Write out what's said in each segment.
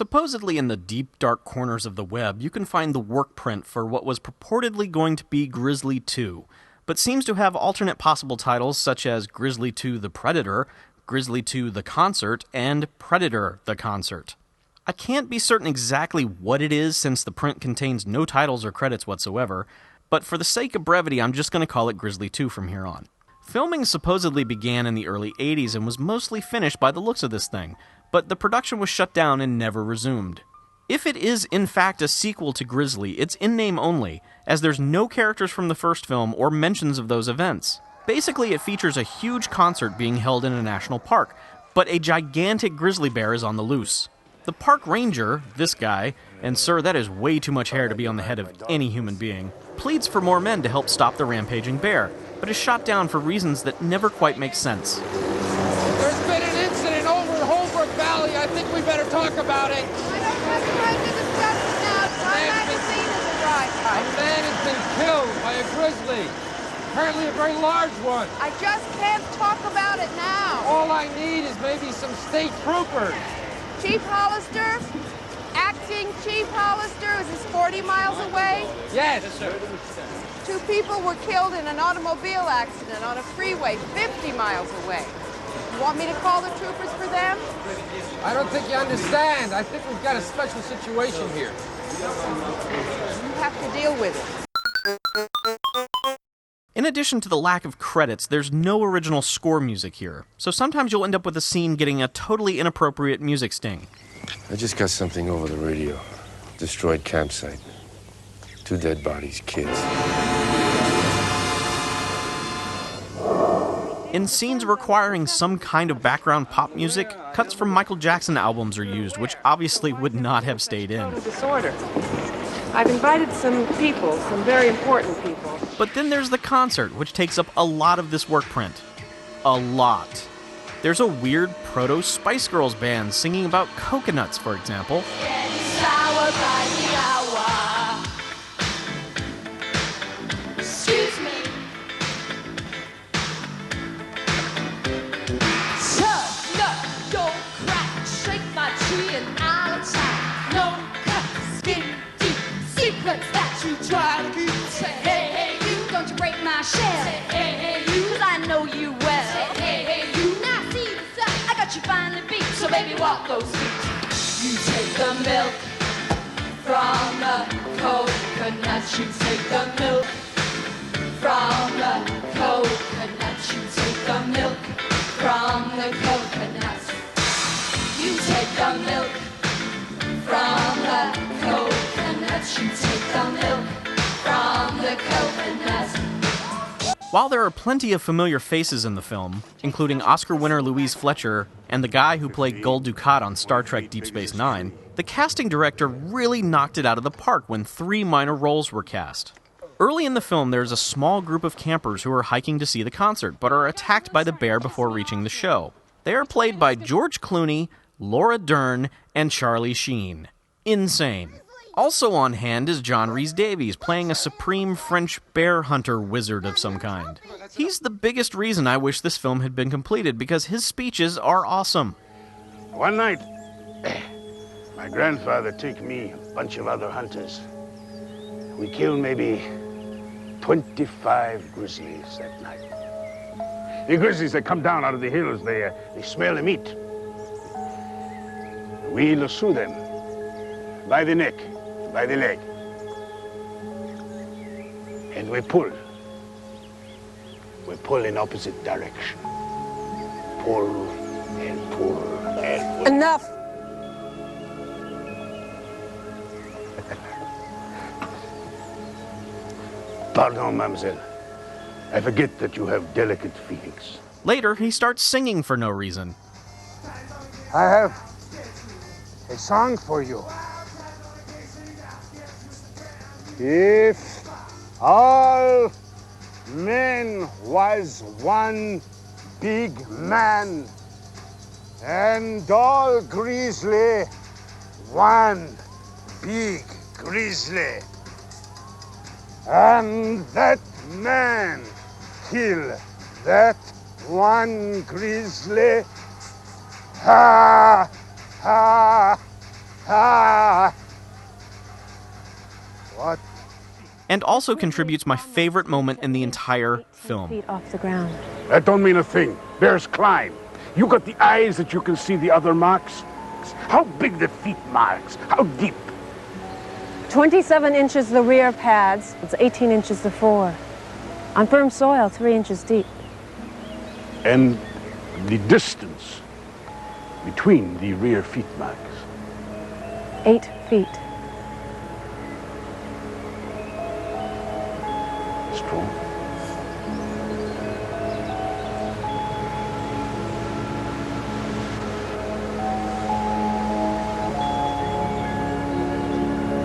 Supposedly in the deep, dark corners of the web, you can find the work print for what was purportedly going to be GRIZZLY 2, but seems to have alternate possible titles such as GRIZZLY 2 The Predator, GRIZZLY 2 The Concert, and Predator The Concert. I can't be certain exactly what it is since the print contains no titles or credits whatsoever, but for the sake of brevity I'm just going to call it GRIZZLY 2 from here on. Filming supposedly began in the early 80s and was mostly finished by the looks of this thing, but the production was shut down and never resumed. If it is in fact a sequel to GRIZZLY, it's in name only, as there's no characters from the first film or mentions of those events. Basically, it features a huge concert being held in a national park, but a gigantic grizzly bear is on the loose. The park ranger, this guy, and sir, that is way too much hair to be on the head of any human being, pleads for more men to help stop the rampaging bear, but is shot down for reasons that never quite make sense. There's been an incident over in Holbrook Valley. I think we better talk about it. I don't have the right to discuss it now. It's not magazine is a right. A man has been killed by a grizzly. Apparently a very large one. I just can't talk about it now. All I need is maybe some state troopers. Chief Hollister? Acting Chief Hollister? Is this 40 miles away? Yes, sir. 2 people were killed in an automobile accident on a freeway 50 miles away. You want me to call the troopers for them? I don't think you understand. I think we've got a special situation here. You have to deal with it. In addition to the lack of credits, there's no original score music here, so sometimes you'll end up with a scene getting a totally inappropriate music sting. I just got something over the radio. Destroyed campsite. 2 dead bodies, kids. In scenes requiring some kind of background pop music, cuts from Michael Jackson albums are used, which obviously would not have stayed in. Disorder. I've invited some people, some very important people. But then there's the concert, which takes up a lot of this work print. A lot. There's a weird proto-Spice Girls band singing about coconuts, for example. Excuse me. Shut up, don't crack, shake my tree and I'll attack. No cut, skin deep, secrets that you try to keep. Say, hey, hey, you, don't you break my shell. Say, hey, hey, you, 'cause I know you well. Say, hey, hey, you, now see the sun, I got you finally beat. So baby, walk those feet. You take the milk from the coconut. You take the milk from the coconut. You take the milk from the coconut. You take the milk from the coconut. You take the milk from the coconut. While there are plenty of familiar faces in the film, including Oscar winner Louise Fletcher and the guy who played Gul Dukat on Star Trek Deep Space Nine, the casting director really knocked it out of the park when 3 minor roles were cast. Early in the film, there's a small group of campers who are hiking to see the concert, but are attacked by the bear before reaching the show. They are played by George Clooney, Laura Dern, and Charlie Sheen. Insane. Also on hand is John Rhys-Davies, playing a supreme French bear hunter wizard of some kind. He's the biggest reason I wish this film had been completed, because his speeches are awesome. One night, my grandfather took me, a bunch of other hunters. We killed maybe 25 grizzlies that night. The grizzlies that come down out of the hills, they smell the meat. We lasso them by the neck, by the leg. And we pull. We pull in opposite direction. Pull and pull and pull. Enough! Pardon, mademoiselle. I forget that you have delicate feelings. Later, he starts singing for no reason. I have a song for you. If all men was one big man, and all grizzly one big grizzly, and that man kill that one grizzly, ha, ha, Ah! What? And also contributes my favorite moment in the entire film. Feet off the ground. That don't mean a thing. Bears climb. You got the eyes that you can see the other marks? How big the feet marks? How deep? 27 inches the rear pads. It's 18 inches the fore. On firm soil, 3 inches deep. And the distance between the rear feet marks? 8 feet. Strong.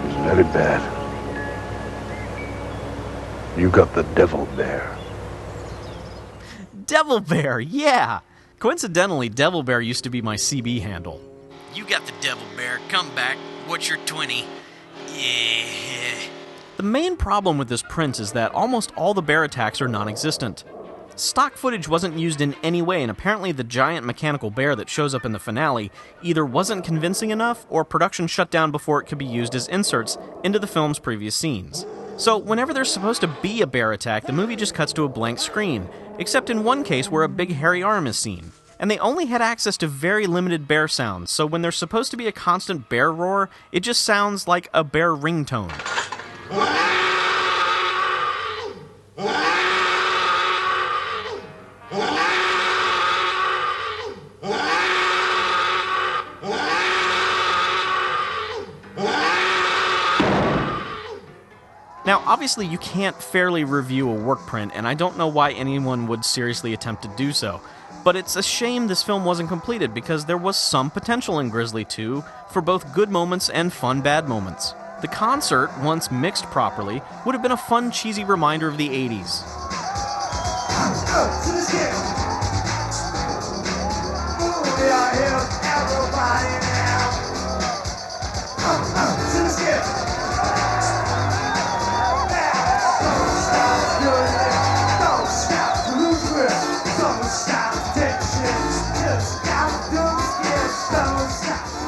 It's very bad. You got the devil bear. Devil Bear, yeah! Coincidentally, Devil Bear used to be my CB handle. You got the Devil Bear, come back, what's your 20? Yeah. The main problem with this print is that almost all the bear attacks are non-existent. Stock footage wasn't used in any way, and apparently the giant mechanical bear that shows up in the finale either wasn't convincing enough, or production shut down before it could be used as inserts into the film's previous scenes. So whenever there's supposed to be a bear attack, the movie just cuts to a blank screen, except in one case where a big hairy arm is seen. And they only had access to very limited bear sounds, so when there's supposed to be a constant bear roar, it just sounds like a bear ringtone. Now, obviously you can't fairly review a work print, and I don't know why anyone would seriously attempt to do so. But it's a shame this film wasn't completed, because there was some potential in Grizzly 2 for both good moments and fun bad moments. The concert, once mixed properly, would have been a fun, cheesy reminder of the 80s.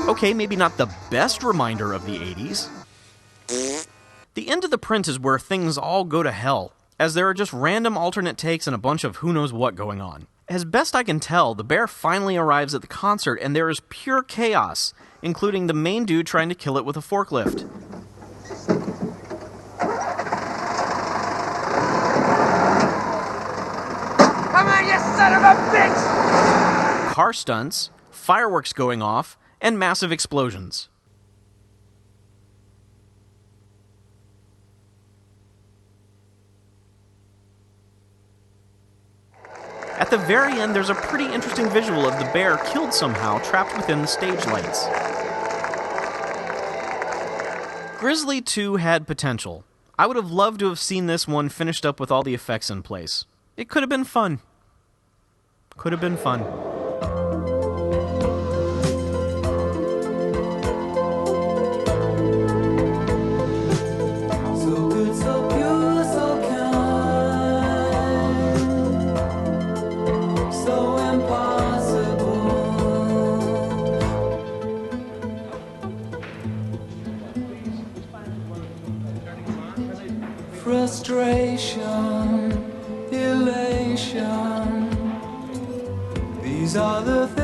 Okay, maybe not the best reminder of the 80s. The end of the print is where things all go to hell, as there are just random alternate takes and a bunch of who knows what going on. As best I can tell, the bear finally arrives at the concert and there is pure chaos, including the main dude trying to kill it with a forklift. Come on, you son of a bitch! Car stunts, fireworks going off, and massive explosions. At the very end, there's a pretty interesting visual of the bear killed somehow, trapped within the stage lights. Grizzly 2 had potential. I would have loved to have seen this one finished up with all the effects in place. It could have been fun. Could have been fun. Frustration, elation, these are the things